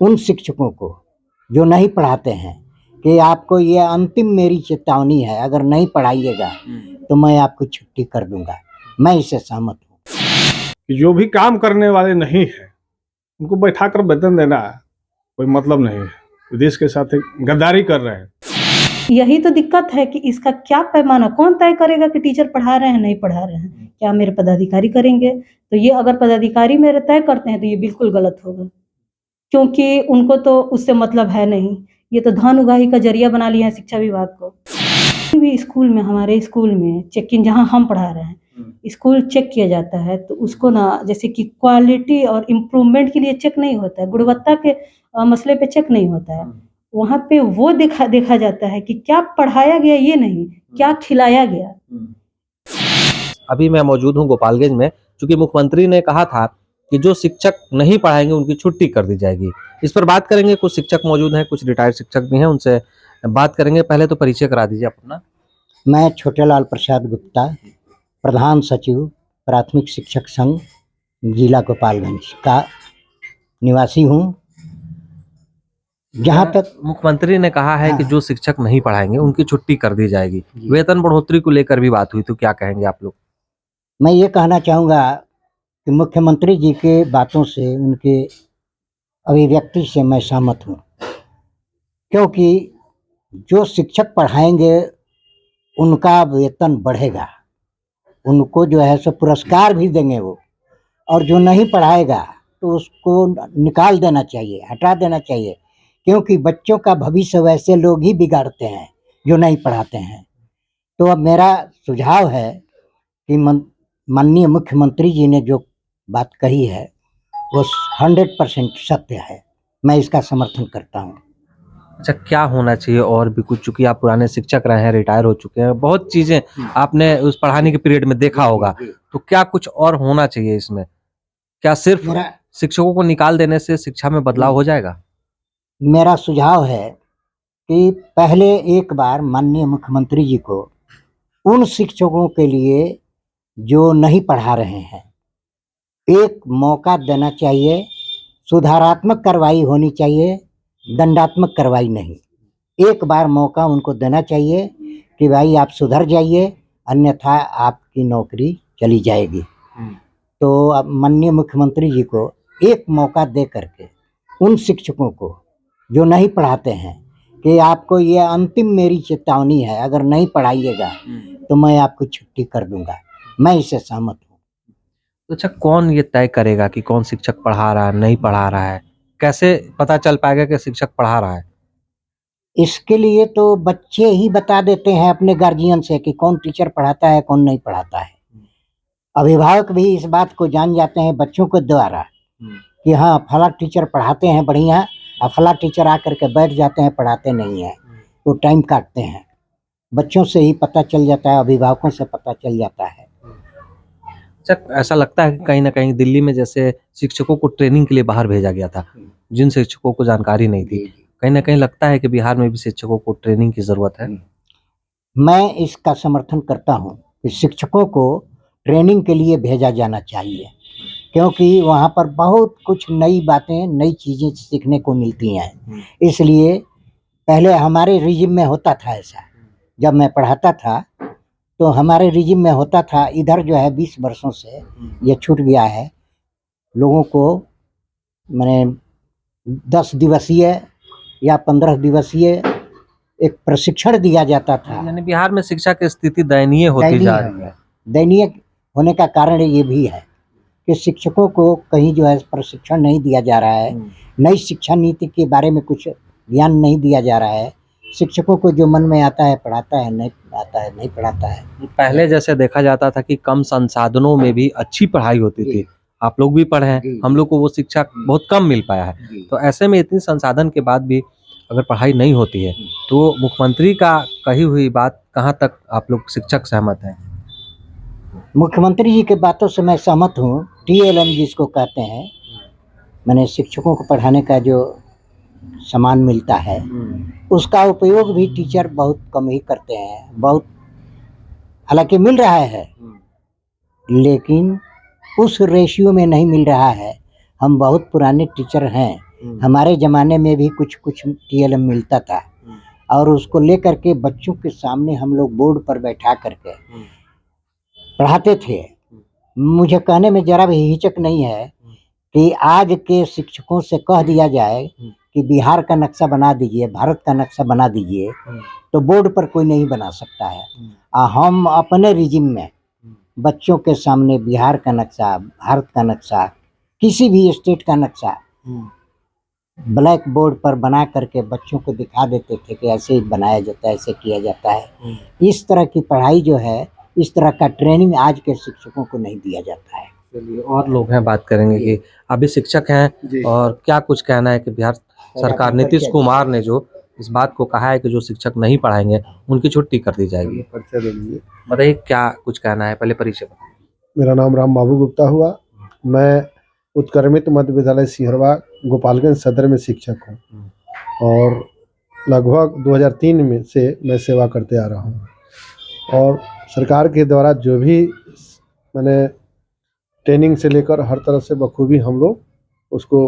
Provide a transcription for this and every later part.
उन शिक्षकों को जो नहीं पढ़ाते हैं कि आपको ये अंतिम मेरी चेतावनी है, अगर नहीं पढ़ाइएगा तो मैं आपको छुट्टी कर दूंगा। मैं इससे सहमत हूँ। जो भी काम करने वाले नहीं है उनको बैठा कर वेतन देना कोई मतलब नहीं है। देश के साथ गद्दारी कर रहे हैं। यही तो दिक्कत है कि इसका क्या पैमाना कौन तय करेगा कि टीचर पढ़ा रहे हैं नहीं पढ़ा रहे हैं? क्या मेरे पदाधिकारी करेंगे? तो ये अगर पदाधिकारी मेरे तय करते हैं तो ये बिल्कुल गलत होगा, क्योंकि उनको तो उससे मतलब है नहीं। ये तो धन उगाही का जरिया बना लिया है शिक्षा विभाग को। भी स्कूल में, हमारे स्कूल में चेकिंग जहाँ हम पढ़ा रहे हैं, स्कूल चेक किया जाता है तो उसको ना जैसे कि क्वालिटी और इम्प्रूवमेंट के लिए चेक नहीं होता है, गुणवत्ता के मसले पे चेक नहीं होता है। वहाँ पे वो देखा जाता है कि क्या पढ़ाया गया, ये नहीं क्या खिलाया गया। अभी मैं मौजूद हूँ गोपालगंज में, क्योंकि मुख्यमंत्री ने कहा था कि जो शिक्षक नहीं पढ़ाएंगे उनकी छुट्टी कर दी जाएगी। इस पर बात करेंगे, कुछ शिक्षक मौजूद हैं, कुछ रिटायर्ड शिक्षक भी हैं, उनसे बात करेंगे। पहले तो परिचय करा दीजिए अपना। मैं छोटेलाल प्रसाद गुप्ता, प्रधान सचिव प्राथमिक शिक्षक संघ जिला गोपालगंज का निवासी हूँ। जहाँ तक मुख्यमंत्री ने कहा है कि जो शिक्षक नहीं पढ़ाएंगे उनकी छुट्टी कर दी जाएगी, वेतन बढ़ोतरी को लेकर भी बात हुई, तो क्या कहेंगे आप लोग? मैं ये कहना चाहूँगा कि मुख्यमंत्री जी के बातों से, उनके अभिव्यक्ति से मैं सहमत हूँ, क्योंकि जो शिक्षक पढ़ाएंगे उनका वेतन बढ़ेगा, उनको जो है सो पुरस्कार भी देंगे वो, और जो नहीं पढ़ाएगा तो उसको निकाल देना चाहिए, हटा देना चाहिए, क्योंकि बच्चों का भविष्य वैसे लोग ही बिगाड़ते हैं जो नहीं पढ़ाते हैं। तो अब मेरा सुझाव है कि माननीय मुख्यमंत्री जी ने जो बात कही है वो 100% सत्य है, मैं इसका समर्थन करता हूँ। अच्छा, क्या होना चाहिए और भी कुछ? चूंकि आप पुराने शिक्षक रहे हैं, रिटायर हो चुके हैं, बहुत चीजें आपने उस पढ़ाने के पीरियड में देखा होगा, तो क्या कुछ और होना चाहिए इसमें? क्या सिर्फ शिक्षकों को निकाल देने से शिक्षा में बदलाव हो जाएगा? मेरा सुझाव है कि पहले एक बार माननीय मुख्यमंत्री जी को उन शिक्षकों के लिए जो नहीं पढ़ा रहे हैं एक मौका देना चाहिए। सुधारात्मक कार्रवाई होनी चाहिए, दंडात्मक कार्रवाई नहीं। एक बार मौका उनको देना चाहिए कि भाई आप सुधर जाइए, अन्यथा आपकी नौकरी चली जाएगी। तो अब माननीय मुख्यमंत्री जी को एक मौका दे करके उन शिक्षकों को जो नहीं पढ़ाते हैं कि आपको ये अंतिम मेरी चेतावनी है, अगर नहीं पढ़ाइएगा तो मैं आपको छुट्टी कर दूंगा। मैं इससे सहमत हूँ। तो अच्छा, कौन ये तय करेगा कि कौन शिक्षक पढ़ा रहा है, नहीं पढ़ा रहा है? कैसे पता चल पाएगा कि शिक्षक पढ़ा रहा है? इसके लिए तो बच्चे ही बता देते हैं अपने गार्जियन से कि कौन टीचर पढ़ाता है, कौन नहीं पढ़ाता है। अभिभावक भी इस बात को जान जाते हैं बच्चों के द्वारा कि हाँ फला टीचर पढ़ाते हैं बढ़िया, और फला टीचर आकर के बैठ जाते हैं, पढ़ाते नहीं है, तो टाइम काटते हैं। बच्चों से ही पता चल जाता है, अभिभावकों से पता चल जाता है। अच्छा, ऐसा लगता है कि कहीं ना कहीं दिल्ली में जैसे शिक्षकों को ट्रेनिंग के लिए बाहर भेजा गया था, जिन शिक्षकों को जानकारी नहीं थी, कहीं ना कहीं लगता है कि बिहार में भी शिक्षकों को ट्रेनिंग की जरूरत है। मैं इसका समर्थन करता हूँ कि शिक्षकों को ट्रेनिंग के लिए भेजा जाना चाहिए, क्योंकि वहाँ पर बहुत कुछ नई बातें, नई चीज़ें सीखने को मिलती हैं। इसलिए पहले हमारे रिजिम में होता था ऐसा, जब मैं पढ़ाता था तो हमारे रिजिम में होता था। इधर जो है 20 वर्षों से ये छूट गया है। लोगों को मैंने 10 दिवसीय या 15 दिवसीय एक प्रशिक्षण दिया जाता था। यानी बिहार में शिक्षा की स्थिति दयनीय होती जा रही है। दयनीय होने का कारण ये भी है कि शिक्षकों को कहीं जो है प्रशिक्षण नहीं दिया जा रहा है, नई शिक्षा नीति के बारे में कुछ ज्ञान नहीं दिया जा रहा है। शिक्षकों को जो मन में आता है पढ़ाता है, नहीं आता है नहीं पढ़ाता है। पहले जैसे देखा जाता था कि कम संसाधनों में भी अच्छी पढ़ाई होती थी। आप लोग भी पढ़े हैं, हम लोग को वो शिक्षा बहुत कम मिल पाया है। तो ऐसे में इतनी संसाधन के बाद भी अगर पढ़ाई नहीं होती है तो मुख्यमंत्री का कही हुई बात कहाँ तक आप लोग शिक्षक सहमत हैं? मुख्यमंत्री जी के बातों से मैं सहमत हूँ। TLM जिसको कहते हैं, मैंने शिक्षकों को पढ़ाने का जो सामान मिलता है उसका उपयोग भी टीचर बहुत कम ही करते हैं। बहुत हालांकि मिल रहा है, लेकिन उस रेशियो में नहीं मिल रहा है। हम बहुत पुराने टीचर हैं हमारे ज़माने में भी कुछ कुछ टीएलएम मिलता था और उसको लेकर के बच्चों के सामने हम लोग बोर्ड पर बैठा करके पढ़ाते थे। मुझे कहने में ज़रा भी हिचक नहीं है कि आज के शिक्षकों से कह दिया जाए कि बिहार का नक्शा बना दीजिए, भारत का नक्शा बना दीजिए, तो बोर्ड पर कोई नहीं बना सकता है। हम अपने रिजिम में बच्चों के सामने बिहार का नक्शा, भारत का नक्शा, किसी भी स्टेट का नक्शा ब्लैक बोर्ड पर बना करके बच्चों को दिखा देते थे कि ऐसे ही बनाया जाता है, ऐसे किया जाता है। इस तरह की पढ़ाई जो है, इस तरह का ट्रेनिंग आज के शिक्षकों को नहीं दिया जाता है। चलिए और लोग हैं, बात करेंगे कि अभी शिक्षक हैं और क्या कुछ कहना है कि बिहार सरकार नीतीश कुमार ने जो इस बात को कहा है कि जो शिक्षक नहीं पढ़ाएंगे उनकी छुट्टी कर दी जाएगी। बताइए क्या कुछ कहना है, पहले परिचय बताइए। मेरा नाम राम बाबू गुप्ता हुआ। मैं उत्क्रमित मध्य विद्यालय सिहरवा गोपालगंज सदर में शिक्षक हूँ और लगभग 2003 में से मैं सेवा करते आ रहा हूँ। और सरकार के द्वारा जो भी मैंने ट्रेनिंग से लेकर हर तरह से बखूबी हम लोग उसको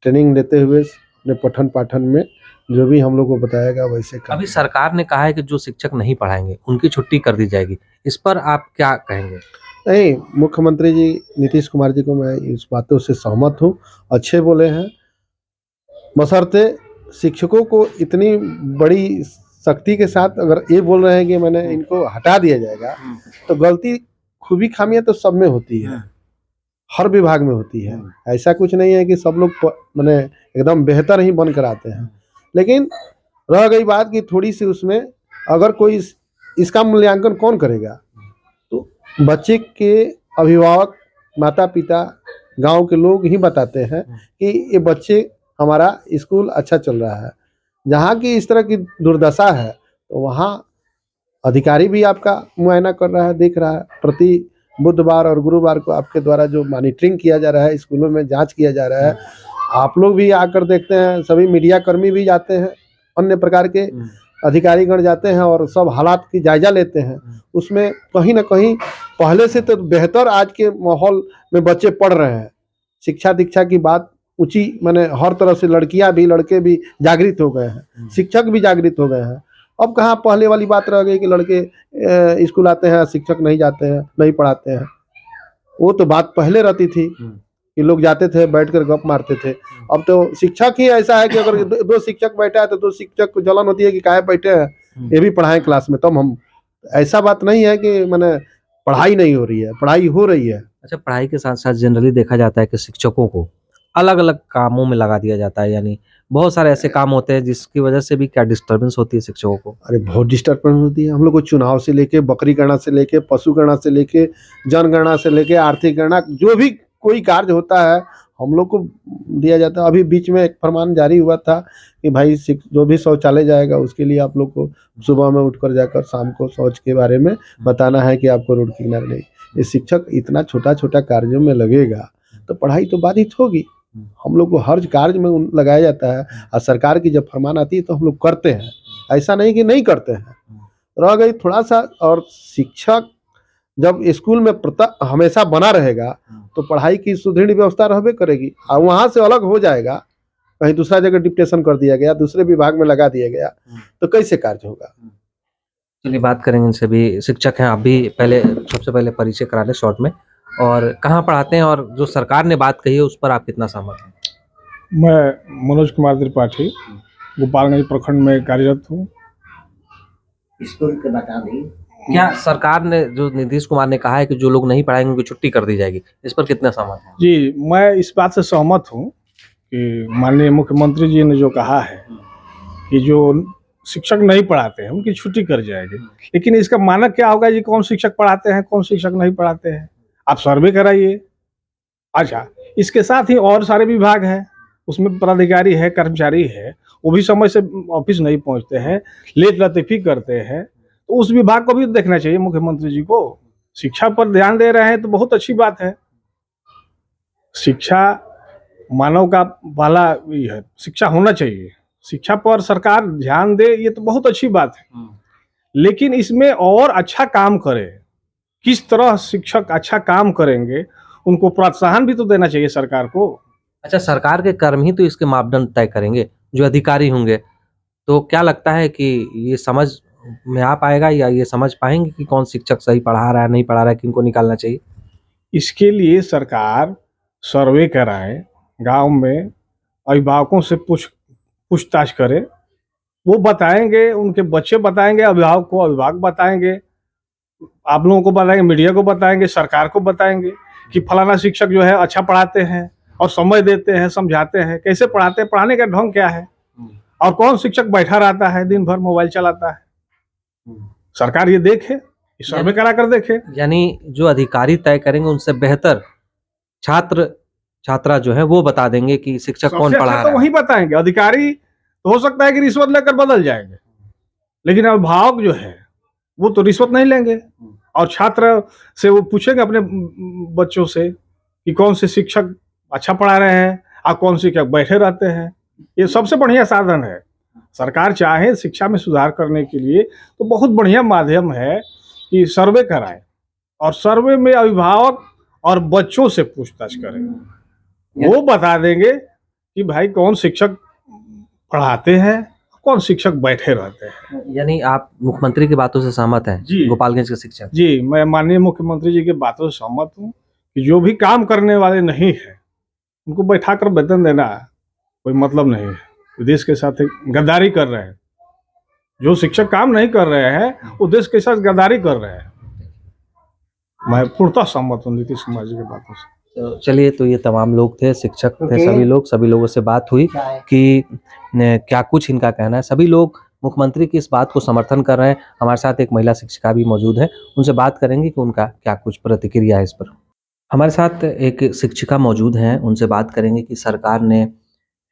ट्रेनिंग लेते हुए अपने पठन पाठन में जो भी हम लोग को बताएगा वैसे कर। अभी सरकार ने कहा है कि जो शिक्षक नहीं पढ़ाएंगे उनकी छुट्टी कर दी जाएगी, इस पर आप क्या कहेंगे? नहीं, मुख्यमंत्री जी नीतीश कुमार जी को मैं इस बातों से सहमत हूँ, अच्छे बोले हैं। बशर्ते शिक्षकों को इतनी बड़ी शक्ति के साथ अगर ये बोल रहे हैं कि मैंने इनको हटा दिया जाएगा, तो गलती खूबी खामियां तो सब में होती है, हर विभाग में होती है। ऐसा कुछ नहीं है कि सब लोग मैंने एकदम बेहतर ही बन कर आते हैं। लेकिन रह गई बात कि थोड़ी सी उसमें अगर कोई इसका मूल्यांकन कौन करेगा, तो बच्चे के अभिभावक, माता पिता, गांव के लोग ही बताते हैं कि ये बच्चे हमारा स्कूल अच्छा चल रहा है। जहाँ की इस तरह की दुर्दशा है तो वहाँ अधिकारी भी आपका मुआयना कर रहा है, देख रहा है। प्रति बुधवार और गुरुवार को आपके द्वारा जो मॉनिटरिंग किया जा रहा है, स्कूलों में जांच किया जा रहा है, आप लोग भी आकर देखते हैं, सभी मीडिया कर्मी भी जाते हैं, अन्य प्रकार के अधिकारीगण जाते हैं और सब हालात की जायजा लेते हैं। उसमें कहीं ना कहीं पहले से तो बेहतर आज के माहौल में बच्चे पढ़ रहे हैं। शिक्षा दीक्षा की बात ऊंची, मैंने हर तरह से लड़कियां भी लड़के भी जागृत हो गए हैं, शिक्षक भी जागृत हो गए हैं। अब कहाँ पहले वाली बात रह गई कि लड़के स्कूल आते हैं, शिक्षक नहीं जाते हैं, नहीं पढ़ाते हैं। वो तो बात पहले रहती थी कि लोग जाते थे, बैठकर गप मारते थे। अब तो शिक्षक ही ऐसा है कि अगर दो शिक्षक बैठा है तो दो शिक्षक को जलन होती है कि काहे बैठे हैं, ये भी पढ़ाएं क्लास में। तब हम, ऐसा बात नहीं है कि मैंने पढ़ाई नहीं हो रही है, पढ़ाई हो रही है। अच्छा, पढ़ाई के साथ साथ जनरली देखा जाता है कि शिक्षकों को अलग अलग कामों में लगा दिया जाता है, यानी बहुत सारे ऐसे काम होते हैं जिसकी वजह से भी क्या डिस्टर्बेंस होती है शिक्षकों को? अरे बहुत डिस्टर्बेंस होती है। हम लोग को चुनाव से लेके, बकरी गणना से लेके, पशु गणना से लेके, जनगणना से लेके, आर्थिक गणना, जो भी कोई कार्य होता है हम लोग को दिया जाता है। अभी बीच में एक फरमान जारी हुआ था कि भाई जो भी शौचालय जाएगा उसके लिए आप लोग को सुबह में उठकर जाकर शाम को शौच के बारे में बताना है कि आपको रोड के किनारे नहीं। ये शिक्षक इतना छोटा छोटा कार्यों में लगेगा तो पढ़ाई तो बाधित होगी। हम लोग को हर कार्य में लगाया जाता है और सरकार की जब फरमान आती है तो हम लोग करते हैं, ऐसा नहीं कि नहीं करते हैं। रह गई थोड़ा सा, और शिक्षक जब स्कूल में हमेशा बना रहेगा तो पढ़ाई की सुदृढ़ व्यवस्था रहबे करेगी। और वहाँ से अलग हो जाएगा, कहीं दूसरा जगह डिप्टेशन कर दिया गया, दूसरे विभाग में लगा दिया गया, तो कैसे कार्य होगा? चलिए बात करेंगे इनसे भी। शिक्षक हैं आप भी, पहले सबसे पहले परिचय करा लें शॉर्ट में, और कहाँ पढ़ाते हैं और जो सरकार ने बात कही है उस पर आप कितना सहमत हैं? मैं मनोज कुमार त्रिपाठी गोपालगंज प्रखंड में कार्यरत हूँ। स्कूल के बता दें। क्या सरकार ने, जो नीतीश कुमार ने कहा है कि जो लोग नहीं पढ़ाएंगे उनकी छुट्टी कर दी जाएगी, इस पर कितना सहमत हैं? जी, मैं इस बात से सहमत हूँ कि माननीय मुख्यमंत्री जी ने जो कहा है कि जो शिक्षक नहीं पढ़ाते हैं उनकी छुट्टी कर जाएगी। लेकिन इसका मानक क्या होगा जी? कौन शिक्षक पढ़ाते हैं, कौन शिक्षक नहीं पढ़ाते हैं? आप सर्वे कराइए। अच्छा, इसके साथ ही और सारे विभाग हैं, उसमें पदाधिकारी है, कर्मचारी है, वो भी समय से ऑफिस नहीं पहुंचते हैं, लेट लतीफी करते हैं। तो उस विभाग को भी देखना चाहिए मुख्यमंत्री जी को। शिक्षा पर ध्यान दे रहे हैं तो बहुत अच्छी बात है। शिक्षा मानव का पहला है, शिक्षा होना चाहिए। शिक्षा पर सरकार ध्यान दे, ये तो बहुत अच्छी बात है। लेकिन इसमें और अच्छा काम करे। किस तरह शिक्षक अच्छा काम करेंगे, उनको प्रोत्साहन भी तो देना चाहिए सरकार को। अच्छा, सरकार के कर्म ही तो इसके मापदंड तय करेंगे, जो अधिकारी होंगे। तो क्या लगता है कि ये समझ में आ पाएगा या ये समझ पाएँगे कि कौन शिक्षक सही पढ़ा रहा है, नहीं पढ़ा रहा है, किनको निकालना चाहिए? इसके लिए सरकार सर्वे कराए, गांव में अभिभावकों से पूछताछ करे, वो बताएंगे, उनके बच्चे बताएंगे, अभिभावक को अभिभावक बताएंगे, आप लोगों को बताएंगे, मीडिया को बताएंगे, सरकार को बताएंगे कि फलाना शिक्षक जो है अच्छा पढ़ाते हैं और समय देते हैं, समझाते हैं, कैसे पढ़ाते हैं, पढ़ाने का ढंग क्या है, और कौन शिक्षक बैठा रहता है दिन भर मोबाइल चलाता है। सरकार ये देखे, सर्वे करा कर देखे। यानी जो अधिकारी तय करेंगे उनसे बेहतर छात्र छात्रा जो है वो बता देंगे कि शिक्षक कौन सबसे पढ़ा अच्छा रहा तो है। वही बताएंगे। अधिकारी तो हो सकता है कि रिश्वत लेकर बदल जाएंगे, लेकिन अभिभावक जो है वो तो रिश्वत नहीं लेंगे, और छात्र से वो पूछेंगे अपने बच्चों से कि कौन से शिक्षक अच्छा पढ़ा रहे हैं और कौन शिक्षक बैठे रहते हैं। ये सबसे बढ़िया साधन है। सरकार चाहे शिक्षा में सुधार करने के लिए तो बहुत बढ़िया माध्यम है कि सर्वे कराएं, और सर्वे में अभिभावक और बच्चों से पूछताछ करें। वो बता देंगे कि भाई कौन शिक्षक पढ़ाते हैं, कौन शिक्षक बैठे रहते हैं। यानी आप मुख्यमंत्री की बातों से सहमत हैं? जी। गोपालगंज के शिक्षक। जी, मैं माननीय मुख्यमंत्री जी की बातों से सहमत हूँ कि जो भी काम करने वाले नहीं है उनको बैठाकर वेतन देना कोई मतलब नहीं है। देश के साथ गद्दारी कर रहे हैं। जो शिक्षक काम नहीं कर रहे हैं वो देश के साथ गद्दारी कर रहे हैं। मैं पूर्णतः सहमत हूँ नीतीश कुमार जी की बातों से। तो चलिए, तो ये तमाम लोग थे, शिक्षक थे, Okay. सभी लोगों से बात हुई कि क्या कुछ इनका कहना है। सभी लोग मुख्यमंत्री की इस बात को समर्थन कर रहे हैं। हमारे साथ एक महिला शिक्षिका भी मौजूद है, उनसे बात करेंगे कि उनका क्या कुछ प्रतिक्रिया है इस पर। हमारे साथ एक शिक्षिका मौजूद हैं, उनसे बात करेंगे कि सरकार ने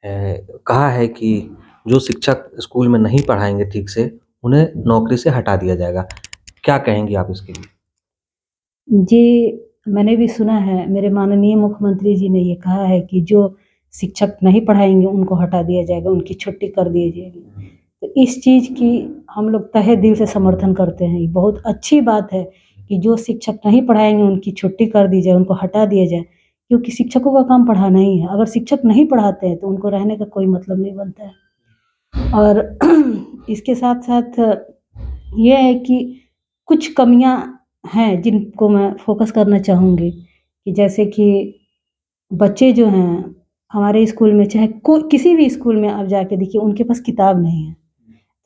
कहा है कि जो शिक्षक स्कूल में नहीं पढ़ाएंगे ठीक से, उन्हें नौकरी से हटा दिया जाएगा। क्या कहेंगी आप इसके लिए? जी, मैंने भी सुना है, मेरे माननीय मुख्यमंत्री जी ने ये कहा है कि जो शिक्षक नहीं पढ़ाएँगे उनको हटा दिया जाएगा, उनकी छुट्टी कर दी जाएगी। तो इस चीज़ की हम लोग तहे दिल से समर्थन करते हैं। ये बहुत अच्छी बात है कि जो शिक्षक नहीं पढ़ाएँगे उनकी छुट्टी कर दी जाए, उनको हटा दिया जाए, क्योंकि शिक्षकों का काम पढ़ाना ही है। अगर शिक्षक नहीं पढ़ाते हैं तो उनको रहने का कोई मतलब नहीं बनता है। और इसके साथ-साथ ये है कि कुछ कमियाँ हैं जिनको मैं फ़ोकस करना चाहूँगी, कि जैसे कि बच्चे जो हैं हमारे स्कूल में, चाहे किसी भी स्कूल में आप जाके देखिए, उनके पास किताब नहीं है।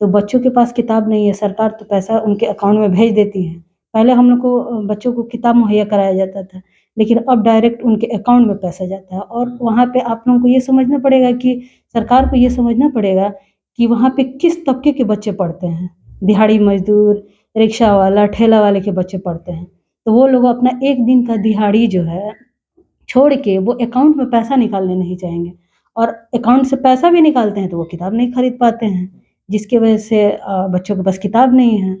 तो बच्चों के पास किताब नहीं है, सरकार तो पैसा उनके अकाउंट में भेज देती है। पहले हम लोग को बच्चों को किताब मुहैया कराया जाता था, लेकिन अब डायरेक्ट उनके अकाउंट में पैसा जाता है। और वहाँ पे आप लोगों को ये समझना पड़ेगा कि सरकार को ये समझना पड़ेगा कि वहाँ पे किस तबके के बच्चे पढ़ते हैं। दिहाड़ी मज़दूर, रिक्शा वाला, ठेला वाले के बच्चे पढ़ते हैं। तो वो लोग अपना 1 दिन का दिहाड़ी जो है छोड़ के वो अकाउंट में पैसा निकालने नहीं जाएँगे, और अकाउंट से पैसा भी निकालते हैं तो वो किताब नहीं खरीद पाते हैं, जिसकी वजह से बच्चों के पास किताब नहीं है।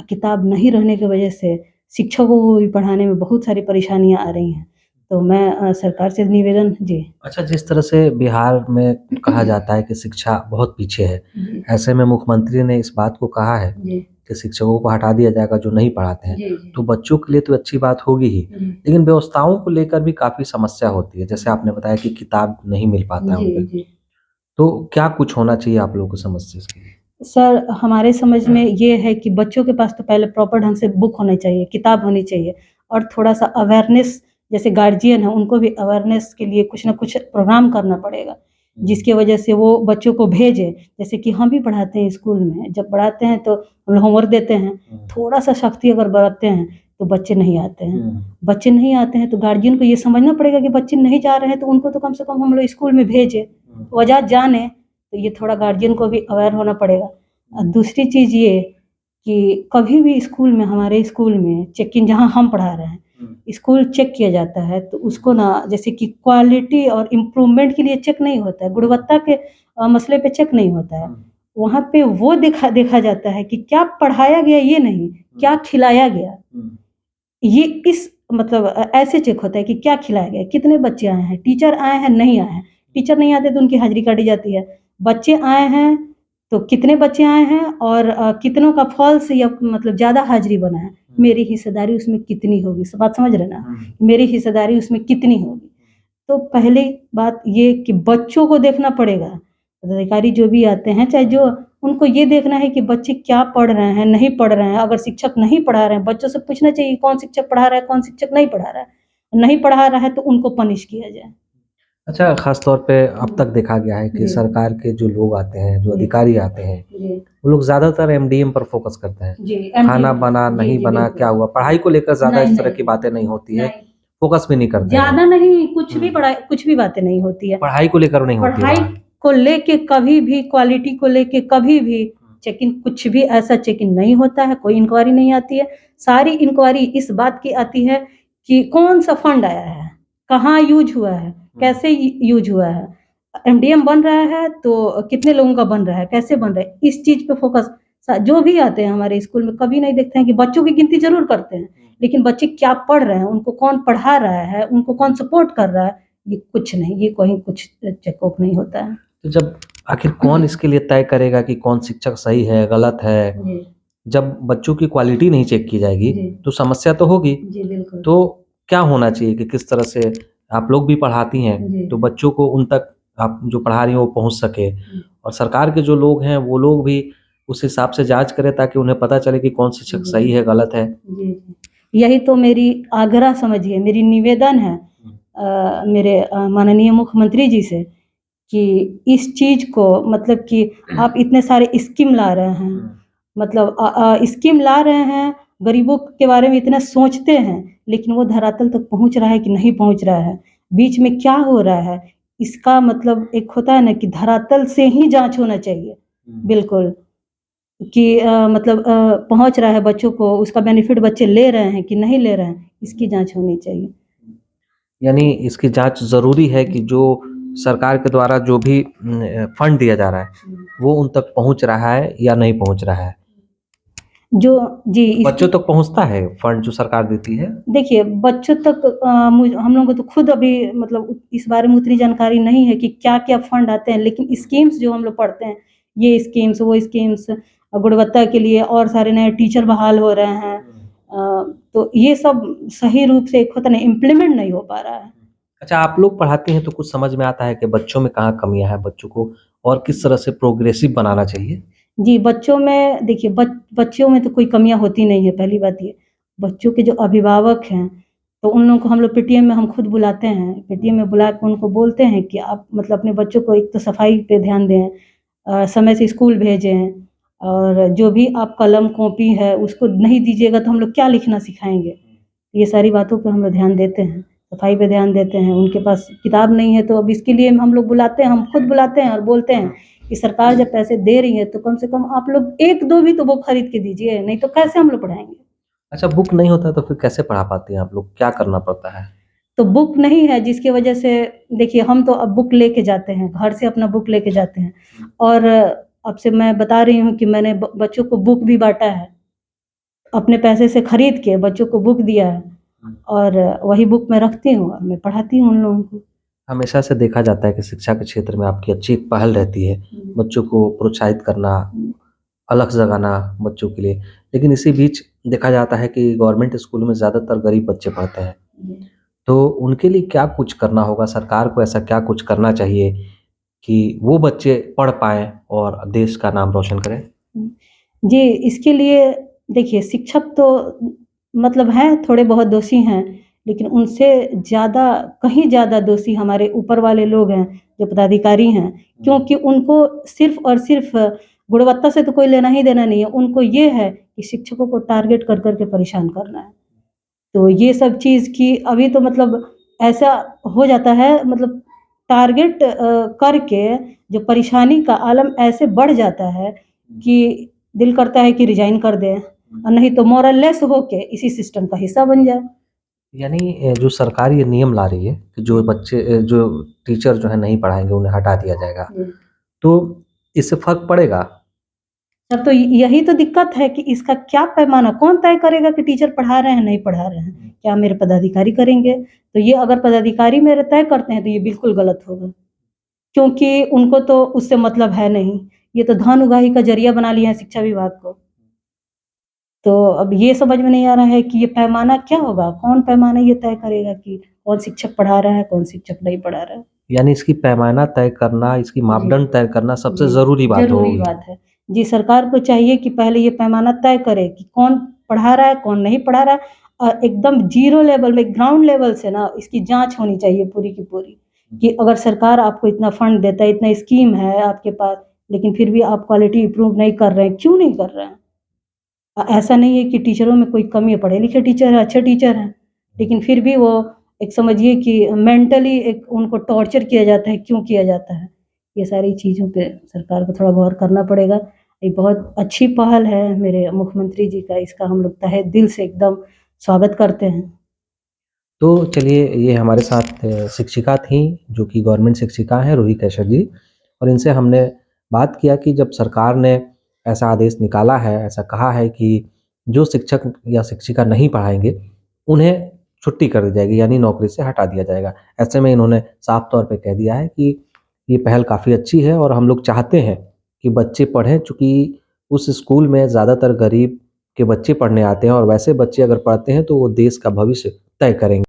किताब नहीं रहने की वजह से शिक्षकों को भी पढ़ाने में बहुत सारी परेशानियाँ आ रही हैं। तो मैं सरकार से निवेदन जी। अच्छा, जिस तरह से बिहार में कहा जाता है कि शिक्षा बहुत पीछे है, जी, ऐसे में मुख्यमंत्री ने इस बात को कहा है जी, कि शिक्षकों को हटा दिया जाएगा जो नहीं पढ़ाते हैं। जी, जी, तो बच्चों के लिए तो अच्छी बात होगी ही, जी, लेकिन व्यवस्थाओं को लेकर भी काफ़ी समस्या होती है। जैसे आपने बताया कि किताब नहीं मिल पाता है जी, उनपे। जी। तो क्या कुछ होना चाहिए आप लोगों को समझ से इसके लिए? सर, हमारे समझ में ये है कि बच्चों के पास तो पहले प्रॉपर ढंग से बुक होनी चाहिए, किताब होनी चाहिए, और थोड़ा-सा अवेयरनेस, जैसे गार्जियन है उनको भी अवेयरनेस के लिए कुछ न कुछ प्रोग्राम करना पड़ेगा, जिसकी वजह से वो बच्चों को भेजें। जैसे कि हम भी पढ़ाते हैं स्कूल में, जब पढ़ाते हैं तो हम लोग होमवर्क देते हैं, थोड़ा-सा सख्ती अगर बरतते हैं तो बच्चे नहीं आते हैं। बच्चे नहीं आते हैं तो गार्जियन को ये समझना पड़ेगा कि बच्चे नहीं जा रहे हैं तो उनको तो कम से कम हम लोग स्कूल में भेजें, वजह जानें। तो ये थोड़ा गार्जियन को भी अवेयर होना पड़ेगा। दूसरी चीज़ ये कि कभी भी स्कूल में, हमारे स्कूल में चेक-इन, जहाँ हम पढ़ा रहे हैं, स्कूल चेक किया जाता है तो उसको ना, जैसे कि क्वालिटी और इम्प्रूवमेंट के लिए चेक नहीं होता है, गुणवत्ता के मसले पे चेक नहीं होता है। वहाँ पे वो देखा जाता है कि क्या पढ़ाया गया, ये नहीं, क्या खिलाया गया। ये इस मतलब ऐसे चेक होता है कि क्या खिलाया गया, कितने बच्चे आए हैं, टीचर आए हैं, नहीं आए हैं। टीचर नहीं आते तो उनकी हाज़िरी काटी जाती है। बच्चे आए हैं तो कितने बच्चे आए हैं, और कितनों का फ़ॉल्स या मतलब ज़्यादा हाज़िरी बना है, मेरी हिस्सेदारी उसमें कितनी होगी। बात समझ रहे हैं ना? मेरी हिस्सेदारी उसमें कितनी होगी। तो पहली बात ये कि बच्चों को देखना पड़ेगा। पदाधिकारी जो भी आते हैं, चाहे जो, उनको ये देखना है कि बच्चे क्या पढ़ रहे हैं, नहीं पढ़ रहे हैं। अगर शिक्षक नहीं पढ़ा रहे हैं, बच्चों से पूछना चाहिए कौन शिक्षक पढ़ा रहा है, कौन शिक्षक नहीं पढ़ा रहा है। नहीं पढ़ा रहा है तो उनको पनिश किया जाए। अच्छा, खास तौर पे अब तक देखा गया है कि जी। सरकार के जो लोग आते हैं, जो जी। अधिकारी आते हैं, जी, वो लोग ज़्यादातर एमडीएम पर फोकस करते हैं। जी, खाना MDM बना, जी, नहीं जी, बना, बिल्कुल। क्या हुआ, पढ़ाई को लेकर ज़्यादा नहीं, इस तरह की नहीं, बातें नहीं होती है, नहीं। फोकस भी नहीं करते हैं। ज़्यादा नहीं, कुछ भी हुँ। कुछ भी बातें नहीं होती है। पढ़ाई को लेकर नहीं होती है पढ़ाई बात। को लेके कभी भी, क्वालिटी को लेके कभी भी चेकिंग, कुछ भी ऐसा चेकिंग नहीं होता है, कोई इंक्वायरी नहीं आती है। सारी इंक्वायरी इस बात की आती है कि कौन-सा फंड आया है, कहाँ यूज़ हुआ है, कैसे यूज़ हुआ है। एमडीएम बन रहा है तो कितने लोगों का बन रहा है, कैसे बन रहा है, इस चीज़ पे फोकस जो भी आते हैं हमारे स्कूल में कभी नहीं देखते हैं कि बच्चों की गिनती ज़रूर करते हैं, लेकिन बच्चे क्या पढ़ रहे हैं, उनको कौन पढ़ा रहा है, उनको कौन सपोर्ट कर रहा है, ये कुछ नहीं, ये कहीं कुछ चेकअप नहीं होता है। तो जब आखिर कौन इसके लिए तय करेगा कि कौन शिक्षक सही है, गलत है? जी, जब बच्चों की क्वालिटी नहीं चेक की जाएगी, जी। तो समस्या तो होगी। जी, बिल्कुल। तो क्या होना चाहिए कि किस तरह से आप लोग भी पढ़ाती हैं, जी। तो बच्चों को उन तक आप जो पढ़ा रही हैं वो पहुँच सके, और सरकार के जो लोग हैं वो लोग भी उस हिसाब से जाँच करें ताकि उन्हें पता चले कि कौन शिक्षक जी। सही है, गलत है। जी, जी। यही तो मेरी आग्रह समझिए, मेरी निवेदन है मेरे माननीय मुख्यमंत्री जी से कि इस चीज़ को, मतलब कि आप इतने सारे स्कीम ला रहे हैं, मतलब स्कीम ला रहे हैं, गरीबों के बारे में इतना सोचते हैं, लेकिन वो धरातल तक पहुँच रहा है कि नहीं पहुँच रहा है, बीच में क्या हो रहा है, इसका मतलब एक होता है ना कि धरातल से ही जाँच होना चाहिए। बिल्कुल, कि मतलब पहुँच रहा है बच्चों को, उसका बेनिफिट बच्चे ले रहे हैं कि नहीं ले रहे हैं, इसकी जाँच होनी चाहिए। यानी इसकी जाँच ज़रूरी है कि जो सरकार के द्वारा जो भी फंड दिया जा रहा है, वो उन तक पहुँच रहा है या नहीं पहुँच रहा है। जो जी, बच्चों इसकी तक पहुँचता है फंड जो सरकार देती है? देखिए, बच्चों तक हम लोगों को तो खुद अभी मतलब इस बारे में उतनी जानकारी नहीं है कि क्या-क्या फंड आते हैं, लेकिन स्कीम्स जो हम लोग पढ़ते हैं, ये स्कीम्स, वो स्कीम्स, गुणवत्ता के लिए और सारे नए टीचर बहाल हो रहे हैं। तो ये सब सही रूप से एक होता है ना, इम्प्लीमेंट नहीं हो पा रहा है। अच्छा, आप लोग पढ़ाते हैं तो कुछ समझ में आता है कि बच्चों में कहाँ कमियाँ हैं, बच्चों को और किस तरह से प्रोग्रेसिव बनाना चाहिए? जी, बच्चों में देखिए, बच्चों में तो कोई कमियाँ होती नहीं है, पहली बात ये। बच्चों के जो अभिभावक हैं, तो उन लोगों को हम लोग पीटीएम में हम खुद बुलाते हैं। पीटीएम में बुला के उनको बोलते हैं कि आप मतलब अपने बच्चों को एक तो सफाई पे ध्यान दें, समय से स्कूल भेजें, और जो भी आप कलम कॉपी है उसको नहीं दीजिएगा तो हम लोग क्या लिखना सिखाएँगे? ये सारी बातों पे हम लोग ध्यान देते हैं, सफाई पे ध्यान देते हैं। उनके पास किताब नहीं है तो अब इसके लिए हम लोग बुलाते हैं, हम खुद बुलाते हैं और बोलते हैं कि सरकार जब पैसे दे रही है तो कम से कम आप लोग 1-2 भी तो बुक खरीद के दीजिए, नहीं तो कैसे हम लोग पढ़ाएँगे? अच्छा, बुक नहीं होता तो फिर कैसे पढ़ा पाती हैं आप लोग? क्या करना पड़ता है? तो बुक नहीं है जिसकी वजह से देखिए, हम तो अब बुक लेके जाते हैं, घर से अपना बुक लेके जाते हैं, और अब से मैं बता रही हूँ कि मैंने बच्चों को बुक भी बाँटा है। अपने पैसे से खरीद के बच्चों को बुक दिया है, और वही बुक मैं रखती हूँ और मैं पढ़ाती हूँ उन लोगों को। हमेशा से देखा जाता है कि शिक्षा के क्षेत्र में आपकी अच्छी एक पहल रहती है, बच्चों को प्रोत्साहित करना, अलख जगाना बच्चों के लिए। लेकिन इसी बीच देखा जाता है कि गवर्नमेंट स्कूल में ज़्यादातर गरीब बच्चे पढ़ते हैं। तो उनके लिए क्या कुछ करना होगा? सरकार को ऐसा क्या कुछ करना चाहिए कि वो बच्चे पढ़ पाएँ और देश का नाम रोशन करें? जी, इसके लिए देखिए, शिक्षक तो मतलब हैं, थोड़े बहुत दोषी हैं, लेकिन उनसे ज़्यादा, कहीं ज़्यादा दोषी हमारे ऊपर वाले लोग हैं, जो पदाधिकारी हैं। क्योंकि उनको सिर्फ़ और सिर्फ़ गुणवत्ता से तो कोई लेना ही देना नहीं है, उनको ये है कि शिक्षकों को टारगेट कर के परेशान करना है। तो ये सब चीज़ की अभी तो मतलब ऐसा हो जाता है, मतलब टारगेट करके जो परेशानी का आलम ऐसे बढ़ जाता है कि दिल करता है कि रिज़ाइन कर दें, और नहीं तो मोरलेस होके इसी सिस्टम का हिस्सा बन जाए। यानी जो सरकार ये नियम ला रही है कि जो बच्चे जो टीचर जो है नहीं पढ़ाएँगे उन्हें हटा दिया जाएगा। जी। तो इससे फ़र्क पड़ेगा? सर, तो यही तो दिक्कत है कि इसका क्या पैमाना, कौन तय करेगा कि टीचर पढ़ा रहे हैं, नहीं पढ़ा रहे हैं? क्या मेरे पदाधिकारी करेंगे? तो ये अगर पदाधिकारी मेरे तय करते हैं तो ये बिल्कुल गलत होगा, क्योंकि उनको तो उससे मतलब है नहीं। ये तो धन उगाही का ज़रिया बना लिया है शिक्षा विभाग को। तो अब ये समझ में नहीं आ रहा है कि ये पैमाना क्या होगा, कौन पैमाना ये तय करेगा कि कौन शिक्षक पढ़ा रहा है, कौन शिक्षक नहीं पढ़ा रहा है। यानी इसकी पैमाना तय करना, इसकी मापदंड तय करना सबसे जी, ज़रूरी बात ज़रूरी होगी। बात है। जी, सरकार को चाहिए कि पहले ये पैमाना तय करे कि कौन पढ़ा रहा है, कौन नहीं पढ़ा रहा है। एकदम ज़ीरो लेवल में, ग्राउंड लेवल से ना इसकी जाँच होनी चाहिए पूरी की पूरी, कि अगर सरकार आपको इतना फंड देता है, इतना स्कीम है आपके पास, लेकिन फिर भी आप क्वालिटी इम्प्रूव नहीं कर रहे हैं, क्यों नहीं कर रहे हैं? ऐसा नहीं है कि टीचरों में कोई कमी है, पढ़े-लिखे टीचर हैं, अच्छे टीचर हैं, लेकिन फिर भी वो एक समझिए कि मेंटली एक उनको टॉर्चर किया जाता है, क्यों किया जाता है? ये सारी चीज़ों पे सरकार को थोड़ा गौर करना पड़ेगा। ये बहुत अच्छी पहल है मेरे मुख्यमंत्री जी का, इसका हम लोग तहे दिल से एकदम स्वागत करते हैं। तो चलिए, ये हमारे साथ शिक्षिका थीं, जो कि गवर्नमेंट शिक्षिका हैं, रूही कैसर जी, और इनसे हमने बात किया कि जब सरकार ने ऐसा आदेश निकाला है, ऐसा कहा है कि जो शिक्षक या शिक्षिका नहीं पढ़ाएँगे, उन्हें छुट्टी कर दी जाएगी, यानी नौकरी से हटा दिया जाएगा। ऐसे में इन्होंने साफ तौर पे कह दिया है कि ये पहल काफ़ी अच्छी है और हम लोग चाहते हैं कि बच्चे पढ़ें, चूँकि उस स्कूल में ज़्यादातर गरीब के बच्चे पढ़ने आते हैं और वैसे बच्चे अगर पढ़ते हैं, तो वो देश का भविष्य तय करेंगे।